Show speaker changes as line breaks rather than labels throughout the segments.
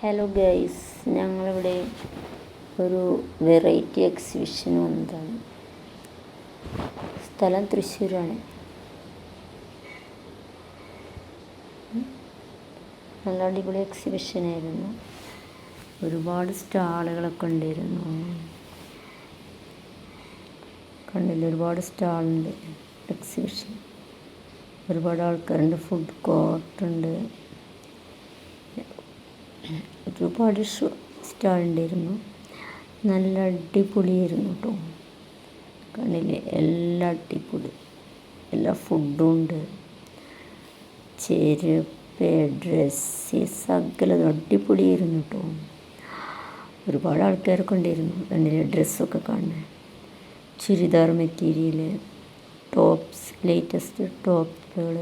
Hello guys, ഞങ്ങളിവിടെ ഒരു variety exhibition വന്നതാണ്. സ്ഥലം തൃശ്ശൂരാണ്. നല്ല അടിപൊളി എക്സിബിഷനായിരുന്നു. ഒരുപാട് സ്റ്റാളുകളൊക്കെ ഉണ്ടായിരുന്നു. കണ്ടില്ല, ഒരുപാട് സ്റ്റാളുണ്ട് എക്സിബിഷൻ. ഒരുപാട് ആൾക്കാരുണ്ട്. ഫുഡ് കോർട്ടുണ്ട്. ഒരുപാട് സ്റ്റാൾ ഉണ്ടായിരുന്നു. നല്ല അടിപൊളിയായിരുന്നു കേട്ടോ. കണ്ടില്ലേ, എല്ലാം അടിപൊളി. എല്ലാ ഫുഡും ഉണ്ട്. ചെരുപ്പ്, ഡ്രസ്സ്, സകലതും അടിപൊളിയായിരുന്നു കേട്ടോ. ഒരുപാട് ആൾക്കാരൊക്കെ ഉണ്ടായിരുന്നു. കണ്ടില്ലേ, ഡ്രസ്സൊക്കെ കാണുന്നത്, ചുരിദാർ മെറ്റീരിയൽ, ടോപ്സ്, ലേറ്റസ്റ്റ് ടോപ്പുകൾ.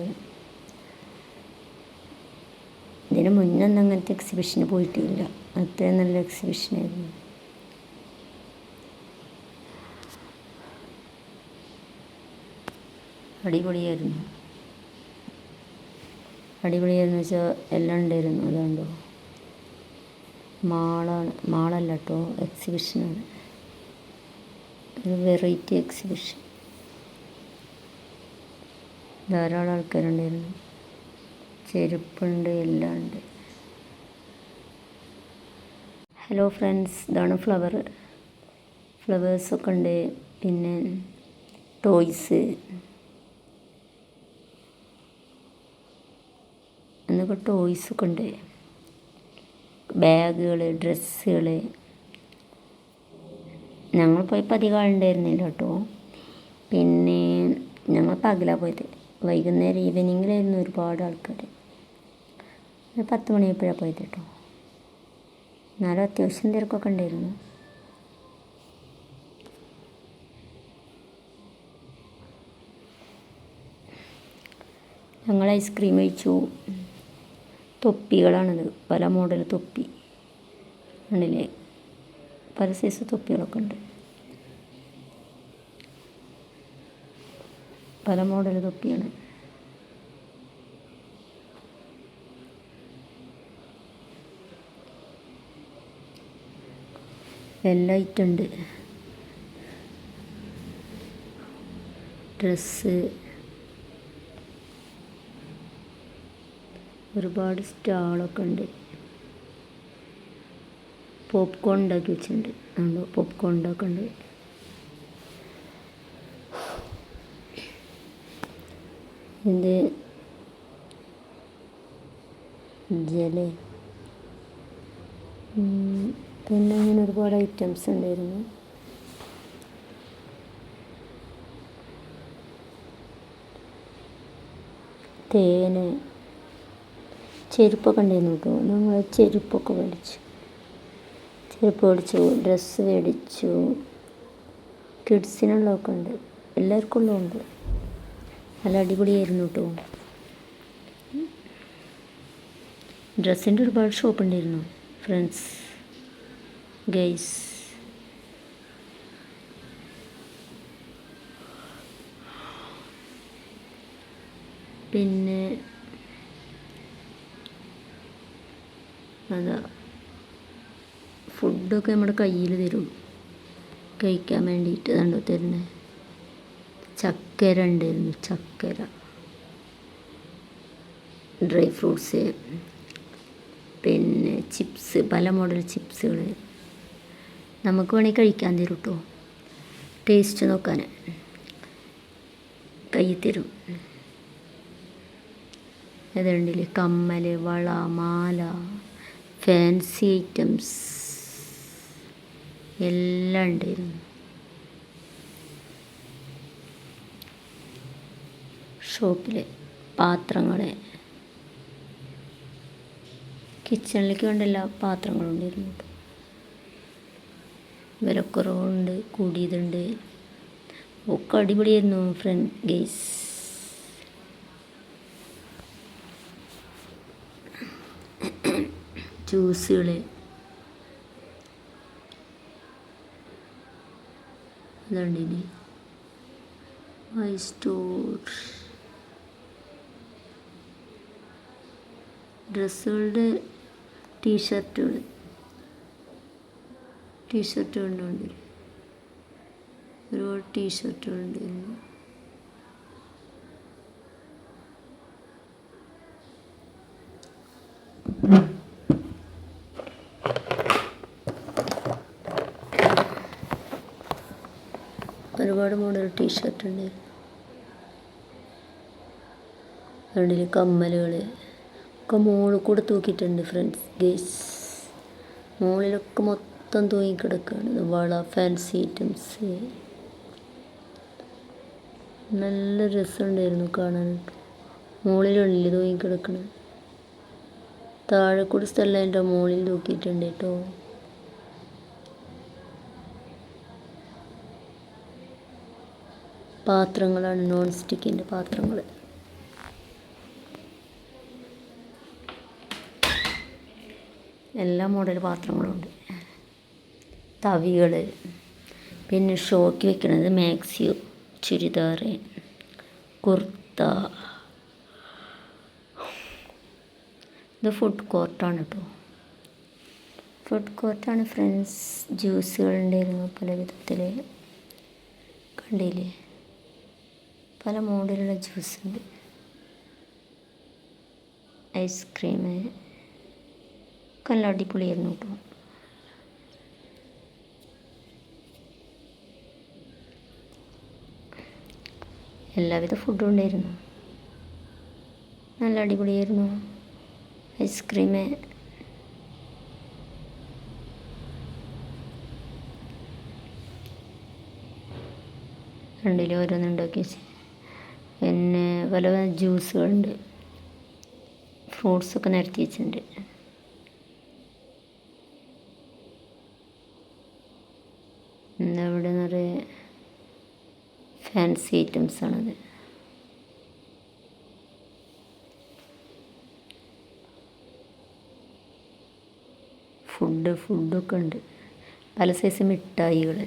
ഇതിന് മുന്നൊന്നും അങ്ങനത്തെ എക്സിബിഷന് പോയിട്ടില്ല. അത്രയും നല്ല എക്സിബിഷനായിരുന്നു. അടിപൊളിയായിരുന്നു വെച്ചാൽ എല്ലാം ഉണ്ടായിരുന്നു. അതുകൊണ്ടോ മാളല്ല കേട്ടോ, എക്സിബിഷനാണ്. ഒരു വെറൈറ്റി എക്സിബിഷൻ. ധാരാളം ആൾക്കാരുണ്ടായിരുന്നു. ചെരുപ്പുണ്ട്, എല്ലാം ഉണ്ട്. ഹലോ ഫ്രണ്ട്സ്, ഇതാണ് ഫ്ലവേഴ്സൊക്കെ ഉണ്ട്. പിന്നെ ടോയ്സ് എന്നൊക്കെ ടോയ്സൊക്കെ ഉണ്ട്. ബാഗുകൾ, ഡ്രസ്സുകൾ. ഞങ്ങൾ പോയപ്പോൾ അധികം ആളുണ്ടായിരുന്നില്ല കേട്ടോ. പിന്നെ ഞങ്ങൾ പകലാണ് പോയത്. വൈകുന്നേരം ഈവനിങ്ങിലായിരുന്നു ഒരുപാട് ആൾക്കാർ. 10 മണിയായപ്പോഴാണ് പോയത് കേട്ടോ. എന്നാലും അത്യാവശ്യം തിരക്കൊക്കെ ഉണ്ടായിരുന്നു. ഞങ്ങൾ ഐസ്ക്രീം കഴിച്ചു. തൊപ്പികളാണത്, പല മോഡൽ തൊപ്പി. കണ്ടില്ലേ, പല സൈസ് തൊപ്പികളൊക്കെ ഉണ്ട്. പല മോഡൽ തൊപ്പിയാണ്. എല്ലാ ഐറ്റം ഉണ്ട്. ഡ്രസ്സ്, ഒരുപാട് സ്റ്റാളൊക്കെ ഉണ്ട്. പോപ്കോൺ ഉണ്ടാക്കി വെച്ചിട്ടുണ്ട്. പോപ്കോൺ ഉണ്ടാക്കുന്നുണ്ട്. ഇത് ജല. പിന്നെ അങ്ങനെ ഒരുപാട് ഐറ്റംസ് ഉണ്ടായിരുന്നു. തേന്, ചെരുപ്പൊക്കെ ഉണ്ടായിരുന്നു കേട്ടോ. ഞങ്ങൾ ചെരുപ്പൊക്കെ മേടിച്ചു. ഡ്രസ്സ് മേടിച്ചു. കിഡ്സിനുള്ളതൊക്കെ ഉണ്ട്, എല്ലാവർക്കും ഉള്ളതുണ്ട്. നല്ല അടിപൊളിയായിരുന്നു കേട്ടോ. ഡ്രസ്സിൻ്റെ ഒരുപാട് ഷോപ്പ് ഉണ്ടായിരുന്നു ഫ്രണ്ട്സ്, ഗൈസ്. പിന്നെ അതാ ഫുഡൊക്കെ നമ്മുടെ കയ്യിൽ തരും കഴിക്കാൻ വേണ്ടിയിട്ട്. കണ്ടോ തരുന്നത്. ചക്കര ഉണ്ടായിരുന്നു, ചക്കര, ഡ്രൈ ഫ്രൂട്ട്സ്, പിന്നെ ചിപ്സ്, പല മോഡൽ ചിപ്സുകൾ. നമുക്ക് വേണമെങ്കിൽ കഴിക്കാൻ തരും കേട്ടോ. ടേസ്റ്റ് നോക്കാൻ കയ്യിൽ തരും. ഏതുണ്ടില്ലേ, കമ്മൽ, വള, മാല, ഫാൻസി ഐറ്റംസ് എല്ലാം ഉണ്ടായിരുന്നു. ഷോപ്പിൽ പാത്രങ്ങൾ, കിച്ചണിലേക്ക് വേണ്ട എല്ലാ പാത്രങ്ങളും ഉണ്ടായിരുന്നു. വിലക്കുറവുണ്ട്, കൂടിയതുണ്ട്, ഒക്കെ അടിപൊളിയായിരുന്നു ഫ്രണ്ട് ഗൈസ്. ജ്യൂസുകൾ, ഇതുണ്ടിനി മൈ സ്റ്റോർ. ഡ്രസ്സുകളുടെ ടീഷർട്ടുകൾ ടീഷർട്ടുകളുണ്ട്, ഒരുപാട് ടീഷർട്ടുകളുണ്ട്. ഒരുപാട് മോഡൽ ടീഷർട്ട് ഉണ്ട്. അതിൽ കമ്മലുകൾ ഒക്കെ മുകളിൽ കൂടെ തൂക്കിയിട്ടുണ്ട് ഫ്രണ്ട്സ് ഗേസ്. മുകളിലൊക്കെ മൊത്തം തൂങ്ങിക്കിടക്കുകയാണ്. വള, ഫാൻസി ഐറ്റംസ്, നല്ല രസമുണ്ടായിരുന്നു കാണാനായിട്ട്. മുകളിലുള്ളിൽ തൂങ്ങിക്കിടക്കണം. താഴെ കൂടി സ്ഥലം അതിൻ്റെ മുകളിൽ തൂക്കിയിട്ടുണ്ട് കേട്ടോ. പാത്രങ്ങളാണ്, നോൺ സ്റ്റിക്കിൻ്റെ പാത്രങ്ങൾ. എല്ലാ മോഡൽ പാത്രങ്ങളുണ്ട്. തവികൾ, പിന്നെ ഷോക്ക് വെക്കണത് മാക്സിയോ, ചുരിദാർ, കുർത്ത. ഇത് ഫുഡ് കോർട്ടാണ് കേട്ടോ. Food കോർട്ടാണ് friends. ജ്യൂസുകളുണ്ടായിരുന്നു പല വിധത്തിൽ, കണ്ടില്ലേ? പല മോഡലുള്ള ജ്യൂസ് ഉണ്ട്. ഐസ്ക്രീം ഒക്കെ നല്ല അടിപൊളിയായിരുന്നു കേട്ടോ. എല്ലാവിധ ഫുഡും ഉണ്ടായിരുന്നു, നല്ല അടിപൊളിയായിരുന്നു. ഐസ്ക്രീം, കണ്ടില്ലേ? ഓരോന്നുണ്ടാക്കി വെച്ച്. പിന്നെ പല ജ്യൂസുകളുണ്ട്, ഫ്രൂട്ട്സൊക്കെ നിരത്തി വെച്ചിട്ടുണ്ട്. ഇവിടെ നിറയെ ഫാൻസി ഐറ്റംസാണത്. ഫുഡൊക്കെ ഉണ്ട്. പല സൈസ് മിഠായികൾ,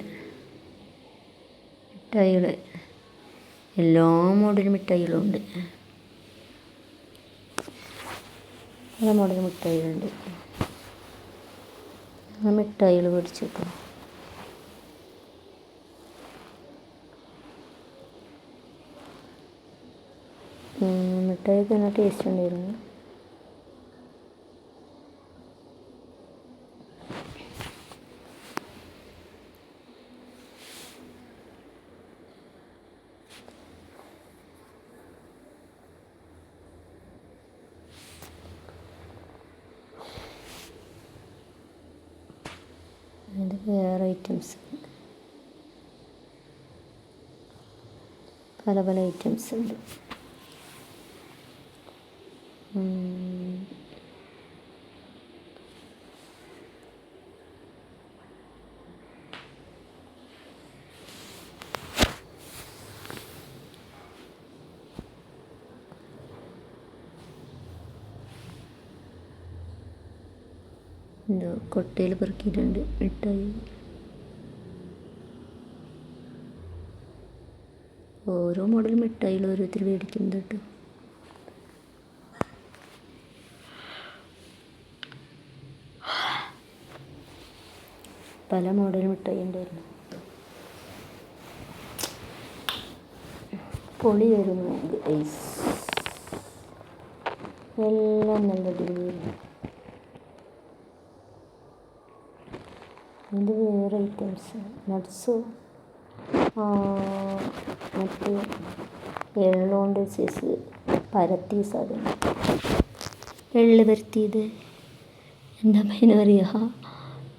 എല്ലാ മോഡൽ മിഠായികളും ഉണ്ട്. പല മോഡൽ മിഠായികളുണ്ട്. ആ മിഠായികൾ മേടിച്ചേക്കോ. മിഠായിക്ക് നല്ല ടേസ്റ്റ് ഉണ്ടായിരുന്നു. ഇത് വേറെ ഐറ്റംസ്, പല ഐറ്റംസ് ഉണ്ട്. എന്തോ കൊട്ടയിൽ പെറുക്കിയിട്ടുണ്ട് മിഠായി. ഓരോ മോഡൽ മിഠായികൾ ഓരോരുത്തർ മേടിക്കുന്നത് കേട്ടോ. പല മോഡൽ മിഠായി ഉണ്ടായിരുന്നു. പൊളിയായിരുന്നു ഐസ്, എല്ലാം നല്ല അടിപൊളിയായിരുന്നു. ഇത് വേറെ ഐറ്റംസ്, നട്ട്സ്, മറ്റ് എള്ളുകൊണ്ട് സൈസ് പരത്തിയ സാധനം, എള്ള് പരത്തിയത്, എന്താ അതിന് പറയുക?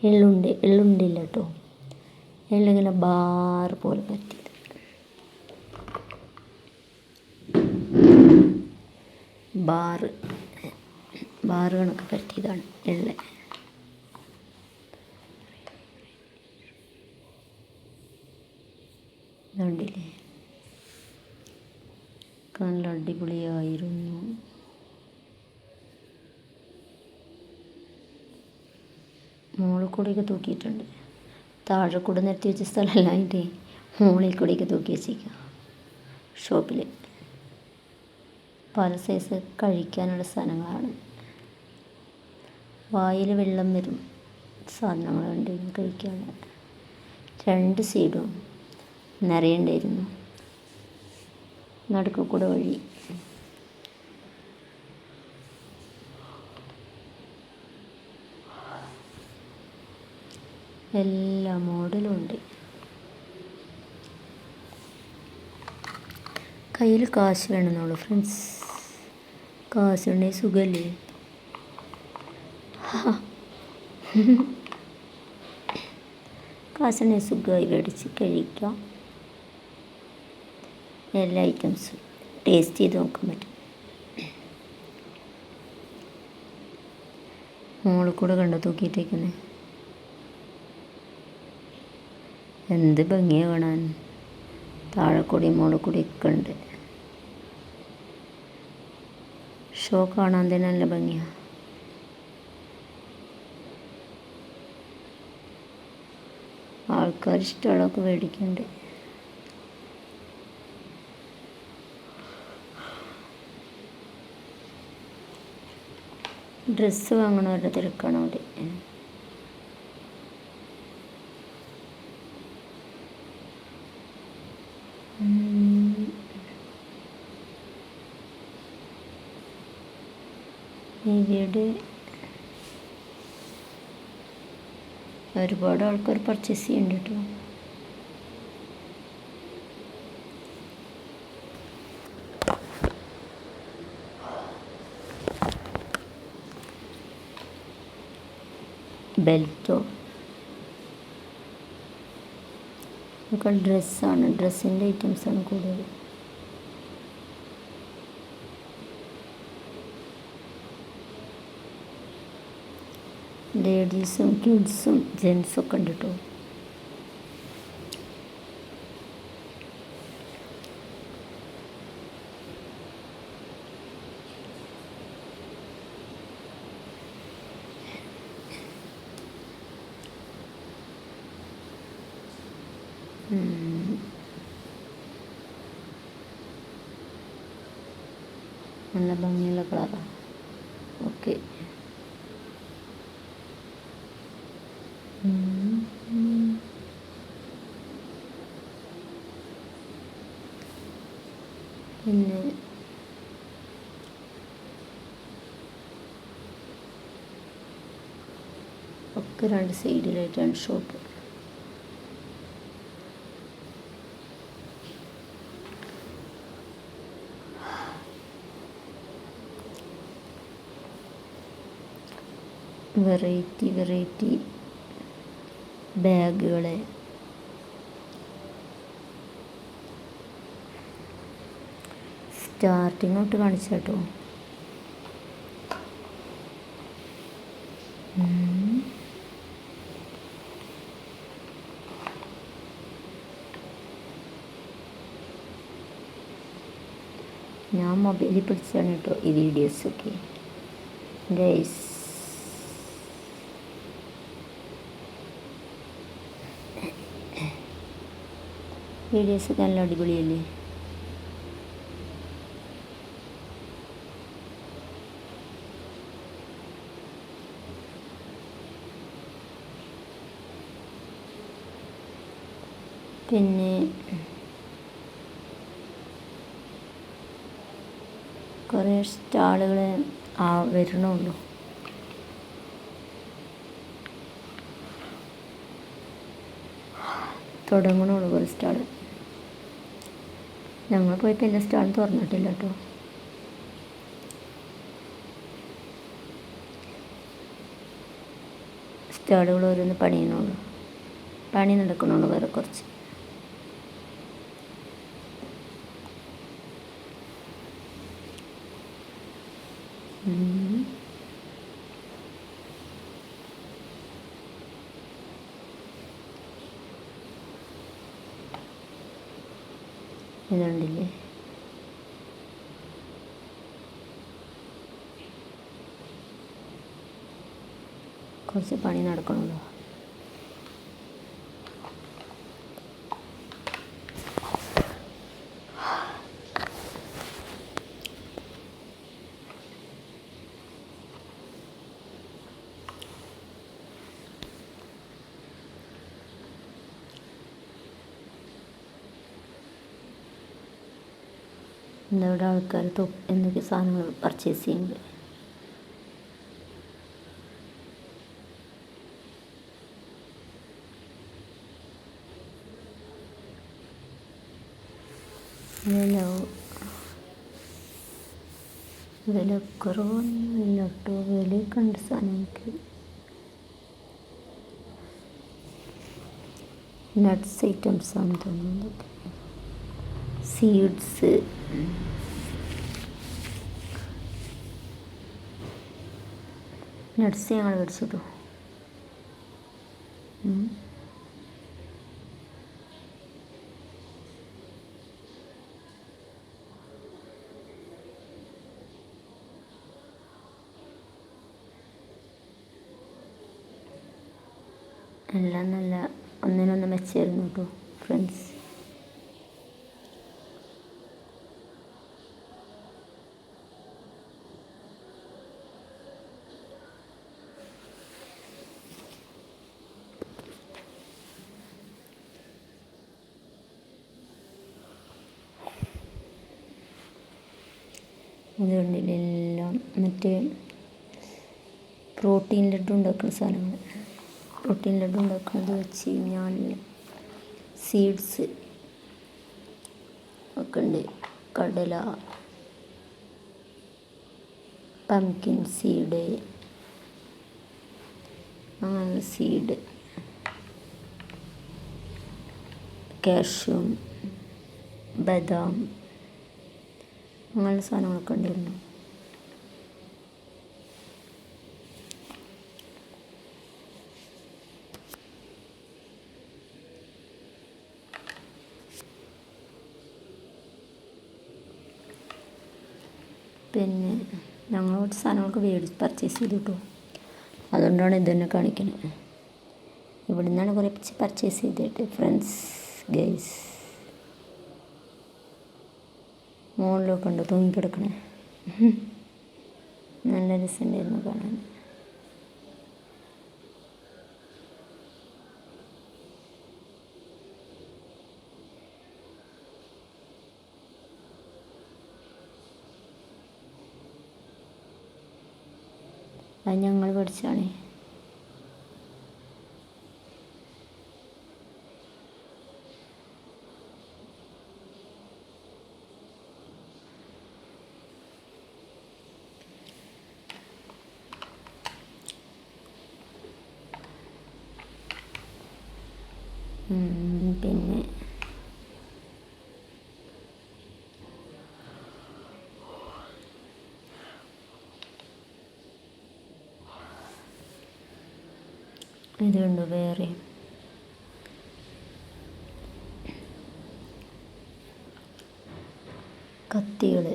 എള്ളുണ്ടില്ല കേട്ടോ, എള്ളിങ്ങനെ ബാർ പോലെ പരത്തിയത്. ബാറ് കണക്ക് പരത്തിയതാണ് എള്ള്. കണ്ടില്ലേ? നല്ല അടിപൊളിയായിരുന്നു. മുകളിൽ കൂടെയൊക്കെ തൂക്കിയിട്ടുണ്ട്. താഴെ കൂടെ നിരത്തി വെച്ച സ്ഥലമല്ലായിട്ട് മുകളിൽ കൂടെയൊക്കെ തൂക്കി വെച്ചിരിക്കുക. ഷോപ്പിൽ പല സൈസ് കഴിക്കാനുള്ള സാധനങ്ങളാണ്. വായിൽ വെള്ളം വരും സാധനങ്ങളുണ്ടെങ്കിൽ കഴിക്കാൻ. 2 സൈഡും നിറയുണ്ടായിരുന്നു, നടുക്ക് കൂടെ വഴി. എല്ലാ മോഡലും ഉണ്ട്. കയ്യിൽ കാശ് വേണമെന്നുള്ളൂ ഫ്രണ്ട്സ്. കാശുണ്ടെങ്കിൽ സുഖമല്ലേ. കാശുണ്ടെങ്കിൽ സുഖമായി മേടിച്ച് കഴിക്കാം. എല്ലാ ഐറ്റംസും ടേസ്റ്റ് ചെയ്ത് നോക്കാൻ പറ്റും. മോളിൽ കൂടെ കണ്ടോ തൂക്കിയിട്ടേക്കുന്നത്? എന്ത് ഭംഗിയാണ് കാണാൻ. താഴെക്കൂടി മോളിൽ കൂടി ഒക്കെ ഉണ്ട്. ഷോ കാണാൻ തന്നെ നല്ല ഭംഗിയാണ്. ആൾക്കാർ ഇഷ്ടമുള്ളതൊക്കെ മേടിക്കുന്നുണ്ട്. ഡ്രസ്സ് വാങ്ങണവരുടെ തിരക്കാണ് അവിടെ. ഇവിടെ ഒരുപാട് ആൾക്കാർ പർച്ചേസ് ചെയ്യുന്നുണ്ട് കേട്ടോ. ബെൽറ്റോ ഒക്കെ ഡ്രസ്സാണ്, ഡ്രസ്സിൻ്റെ ഐറ്റംസാണ് കൂടുതൽ. ലേഡീസും കിഡ്സും ജെൻസൊക്കെ ഉണ്ട് കേട്ടോ. നല്ല ഭംഗിയുള്ള കളറാണ്. ഓക്കെ, പിന്നെ ഒക്കെ 2 സൈഡിലായിട്ടാണ് ഷോപ്പ്. വെറൈറ്റി ബാഗുകൾ. സ്റ്റാർട്ടിങ് തൊട്ട് കാണിച്ചു കേട്ടോ. ഞാൻ മൊബൈലിൽ പിടിച്ചാണ് കേട്ടോ ഈ വീഡിയോസൊക്കെ ഗൈസ്. വീഡിയോസൊക്കെ നല്ല അടിപൊളിയല്ലേ. പിന്നെ കുറേ സ്റ്റാളുകൾ വരണുള്ളൂ. തുടങ്ങണുള്ളൂ കുറേ സ്റ്റാള്. ഞങ്ങൾ പോയപ്പോൾ എല്ലാ സ്റ്റാളും തുറന്നിട്ടില്ല കേട്ടോ. സ്റ്റാളുകൾ ഓരോന്ന് പണി നടക്കണുള്ളൂ വേറെ കുറച്ച്. ഇതുണ്ടല്ലേ, കുറച്ച് പണി നടക്കണമല്ലോ. ഇവിടെ ആൾക്കാർ എന്തൊക്കെ സാധനങ്ങൾ പർച്ചേസ് ചെയ്യുന്നത്. വിലക്കുറവൊന്നുമില്ല കേട്ടോ. വിലയൊക്കെ ഉണ്ട് സാധനങ്ങൾക്ക്. നട്ട്സ് ഐറ്റംസ് ആണ് തോന്നുന്നത്. സീഡ്സ്, നട്ട്സ് ഞങ്ങൾ മേടിച്ചിട്ടു. എല്ലാം നല്ല ഒന്നിനൊന്ന് മെച്ചമായിരുന്നു കേട്ടോ ഫ്രണ്ട്സ്. അതുകൊണ്ടിലെല്ലാം മറ്റേ പ്രോട്ടീൻ ലഡ്ഡു ഉണ്ടാക്കുന്ന സാധനങ്ങൾ. പ്രോട്ടീൻ ലഡ്ഡു ഉണ്ടാക്കുന്നത് വെച്ച് കഴിഞ്ഞാൽ സീഡ്സ് ഒക്കെ ഉണ്ട്. കടല, പംകിൻ സീഡ്, അങ്ങനെ സീഡ്, കാഷ്യൂ, ബദാം, അങ്ങനെയുള്ള സാധനങ്ങളൊക്കെ ഉണ്ടായിരുന്നു. പിന്നെ ഞങ്ങൾ കുറച്ച് സാധനങ്ങളൊക്കെ പർച്ചേസ് ചെയ്തു കേട്ടോ. അതുകൊണ്ടാണ് ഇതുതന്നെ കാണിക്കുന്നത്. ഇവിടെ നിന്നാണ് കുറേ പർച്ചേസ് ചെയ്തിട്ട് ഫ്രണ്ട്സ് ഗൈസ്. മുകളിലൊക്കെ ഉണ്ട് തൂങ്ങിക്കിടക്കണേ. നല്ല രസമുണ്ടായിരുന്നു കാണാൻ. അത് ഞങ്ങൾ പഠിച്ചാണ്. പിന്നെ ഇതുണ്ട് വേറെ കത്തികൾ,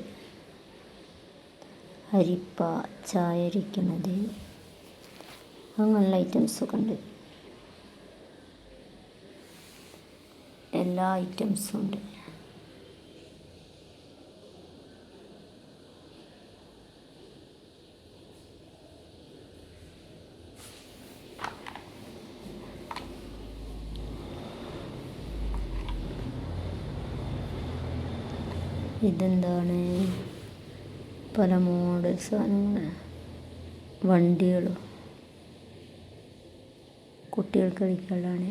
അരിപ്പ, ചായ അരിക്കണത്, അങ്ങനെയുള്ള ഐറ്റംസൊക്കെ ഉണ്ട്. എല്ലാ ഐറ്റംസും ഉണ്ട്. ഇതെന്താണ്? പല മോഡൽ സാധനങ്ങൾ, വണ്ടികളും കുട്ടികൾക്ക് കളിക്കാനുള്ളതാണ്.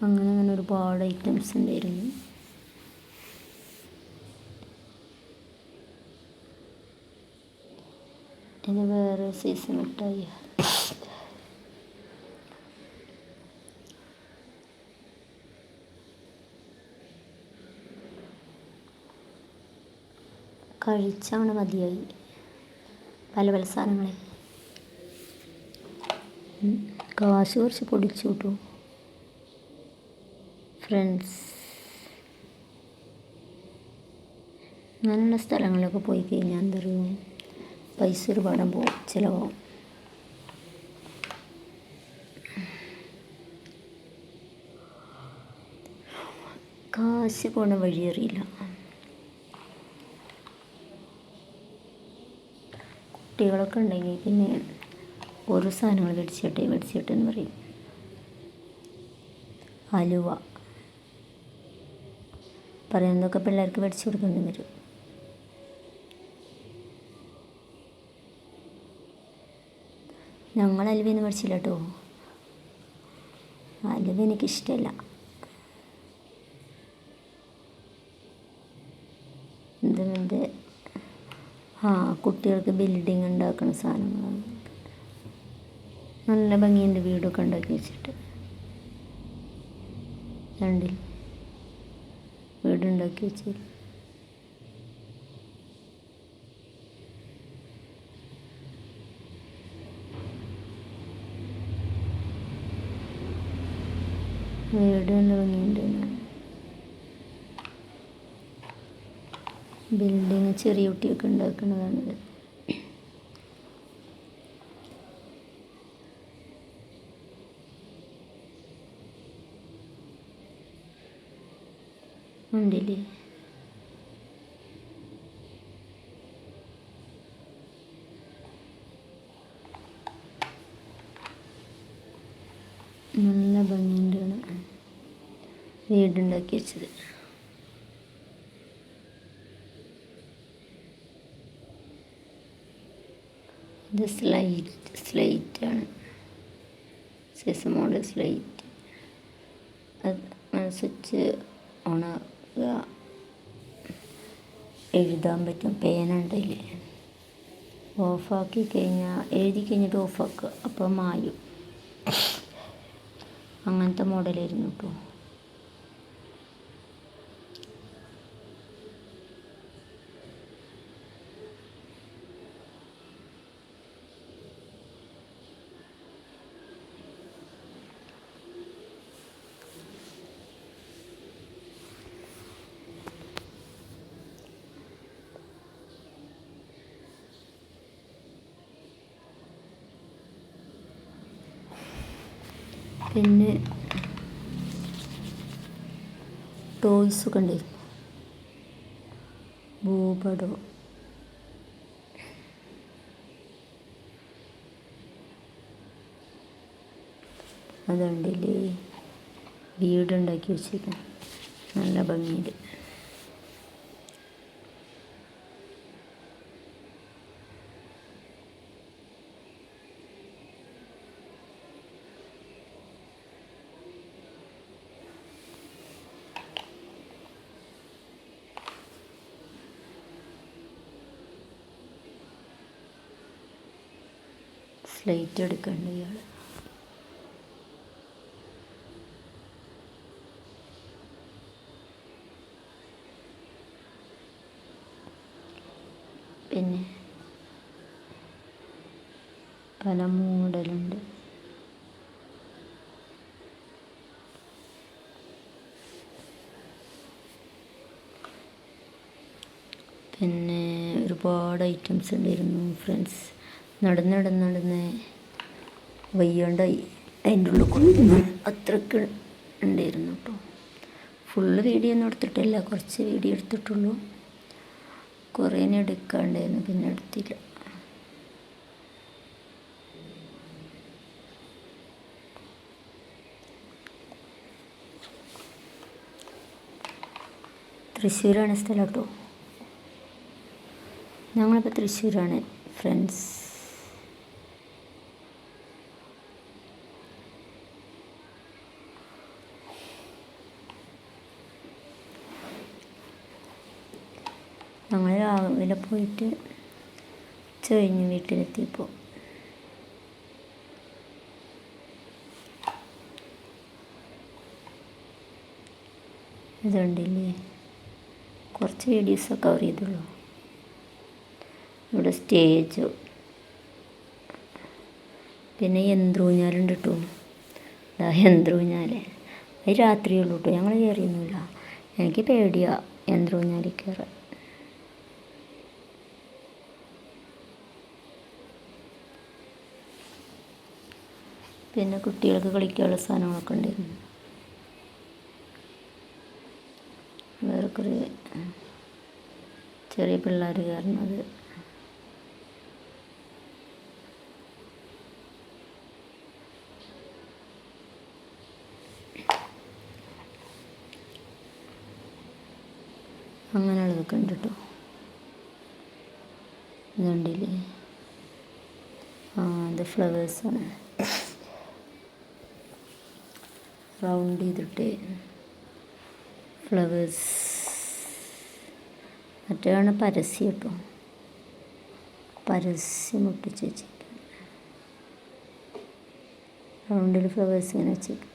അങ്ങനെ ഒരുപാട് ഐറ്റംസ് ഉണ്ടായിരുന്നു. ഇത് വേറെ സൈസ് മിഠായി. കഴിച്ചങ്ങനെ മതിയായി. പല പല സാധനങ്ങൾ. കാശ് കുറച്ച് പൊടിച്ചു കിട്ടും ഫ്രണ്ട്സ്. അങ്ങനെയുള്ള സ്ഥലങ്ങളിലൊക്കെ പോയി കഴിഞ്ഞാൽ എന്താ പറയുക, പൈസ ഒരുപാട് പോകും, ചിലവാകും. കാശ് പോണ വഴി അറിയില്ല. കുട്ടികളൊക്കെ ഉണ്ടെങ്കിൽ പിന്നെ ഓരോ സാധനങ്ങൾ മേടിച്ചിട്ടെ എന്ന് പറയും. അലുവ പറയുന്നതൊക്കെ പിള്ളേർക്ക് മേടിച്ച് കൊടുക്കേണ്ടി വരും. ഞങ്ങൾ അലുവയൊന്നും മേടിച്ചില്ല കേട്ടോ. അലുവ എനിക്കിഷ്ടമല്ല. എന്ത് കുട്ടികൾക്ക് ബിൽഡിങ് ഉണ്ടാക്കുന്ന സാധനങ്ങളാണ്. നല്ല ഭംഗിയുണ്ട് വീടൊക്കെ ഉണ്ടാക്കി വെച്ചിട്ട്. രണ്ടിൽ വീടുണ്ടാക്കി വെച്ച് വീട് നല്ല ഭംഗിയുണ്ട്. ബിൽഡിങ് ചെറിയ കുട്ടിയൊക്കെ ഉണ്ടാക്കുന്നതാണിത്. ഉണ്ടില്ലേ? നല്ല ഭംഗിയുണ്ട് വീടുണ്ടാക്കി വെച്ചത്. ഇത് സ്ലൈറ്റാണ്. Size model slate. അത് സ്വിച്ച് ഓണാക്കുക, എഴുതാൻ പറ്റും. പേനുണ്ടല്ലേ, ഓഫാക്കി കഴിഞ്ഞാൽ എഴുതി കഴിഞ്ഞിട്ട് ഓഫാക്കുക, അപ്പോൾ മായും. അങ്ങനത്തെ മോഡലായിരുന്നു കേട്ടോ. പിന്നെ ടോയ്സൊക്കെ ഉണ്ട്. ഭൂപടം, അതുണ്ടല്ലേ വീടുണ്ടാക്കി വെച്ചിരിക്കണം നല്ല ഭംഗിയിൽ. സ്ലേറ്റ് എടുക്കണ്ട ഇയാൾ. പിന്നെ പല മോഡലുണ്ട്. പിന്നെ ഒരുപാട് ഐറ്റംസ് ഉണ്ടായിരുന്നു ഫ്രണ്ട്സ്. നടന്ന് വയ്യാണ്ടായി അതിൻ്റെ ഉള്ളിൽ കൊടുക്കുന്നു. അത്രയ്ക്ക് ഉണ്ടായിരുന്നു കേട്ടോ. ഫുള്ള് വീഡിയോ ഒന്നും എടുത്തിട്ടില്ല, കുറച്ച് വീഡിയോ എടുത്തിട്ടുള്ളൂ. കുറേ എടുക്കാണ്ടായിരുന്നു, പിന്നെ എടുത്തില്ല. തൃശ്ശൂരാണ് സ്ഥലം കേട്ടോ. ഞങ്ങളിപ്പോൾ തൃശ്ശൂരാണ് ഫ്രണ്ട്സ്. ഞങ്ങൾ രാവിലെ പോയിട്ട് കഴിഞ്ഞ് വീട്ടിലെത്തിയപ്പോൾ ഇതുണ്ടല്ലേ, കുറച്ച് വീഡിയോസൊക്കെ കവർ ചെയ്തുള്ളൂ. ഇവിടെ സ്റ്റേജ്, പിന്നെ യന്ത്രൂഞ്ഞാലുണ്ട് കേട്ടോ. യന്ത്രൂഞ്ഞാൽ അത് രാത്രിയുള്ളൂ കേട്ടോ, ഞങ്ങൾ കയറിയൊന്നുമില്ല. എനിക്ക് പേടിയാണ് യന്ത്രൂഞ്ഞാലിൽ കയറാൻ. പിന്നെ കുട്ടികൾക്ക് കളിക്കാനുള്ള സാധനങ്ങളൊക്കെ ഉണ്ടായിരുന്നു. വേറെ കുറേ ചെറിയ പിള്ളേർ കയറുന്നത്. അങ്ങനെയുള്ളതൊക്കെ ഉണ്ട് കേട്ടോ. ഇതുണ്ടില്ലേ, ഇത് ഫ്ലവേഴ്സാണ്, റൗണ്ട് ചെയ്തിട്ട് ഫ്ലവേഴ്സ്. മറ്റേതാണ് പരസ്യം കേട്ടോ, പരസ്യം ഒട്ടിച്ച് വെച്ചേക്കാം. റൗണ്ടിൽ ഫ്ലവേഴ്സ് ഇങ്ങനെ വെച്ചേക്കാം.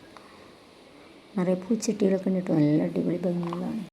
നിറയെ പൂച്ചട്ടികളൊക്കെ ഉണ്ട് കേട്ടോ, നല്ല അടിപൊളി ഭംഗികളാണ്.